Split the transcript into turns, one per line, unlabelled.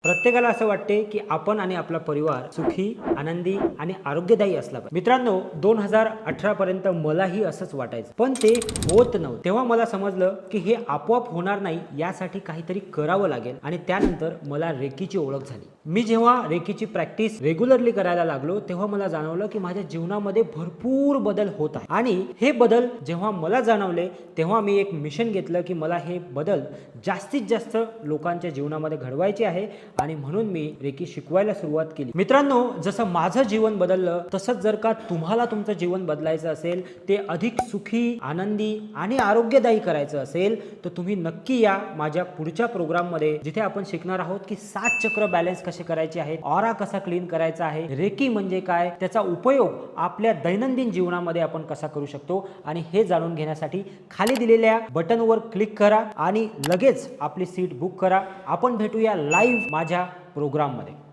प्रत्येकाला असं वाटते की आपण आणि आपला परिवार सुखी, आनंदी आणि आरोग्यदायी असला पाहिजे. मित्रांनो, 2018 पर्यंत मलाही असंच वाटायचं, पण ते होत नव्हतं. तेव्हा मला समजलं की हे आपोआप होणार नाही, यासाठी काहीतरी करावं लागेल. आणि त्यानंतर मला रेकीची ओळख झाली. मी जेव्हा रेकीची प्रॅक्टिस रेग्युलरली करायला लागलो, तेव्हा मला जाणवलं की माझ्या जीवनामध्ये भरपूर बदल होत आहे. आणि हे बदल जेव्हा मला जाणवले, तेव्हा मी एक मिशन घेतलं की मला हे बदल जास्तीत जास्त लोकांच्या जीवनामध्ये घडवायचे आहे. आणि म्हणून मी रेकी शिकवायला सुरुवात केली. मित्रांनो, जसं माझं जीवन बदललं, तसंच जर का तुम्हाला तुमचं जीवन बदलायचं असेल, ते अधिक सुखी, आनंदी आणि आरोग्यदायी करायचं असेल, तर तुम्ही नक्की या माझ्या पुढच्या प्रोग्राममध्ये, जिथे आपण शिकणार आहोत की 7 चक्र बॅलन्स कसे करायचे आहेत, ऑरा कसा क्लीन करायचा आहे, रेकी म्हणजे काय, त्याचा उपयोग आपल्या दैनंदिन जीवनामध्ये आपण कसा करू शकतो. आणि हे जाणून घेण्यासाठी खाली दिलेल्या बटनवर क्लिक करा आणि लगेच आपली सीट बुक करा. आपण भेटूया लाईव्ह माझ्या प्रोग्राममध्ये.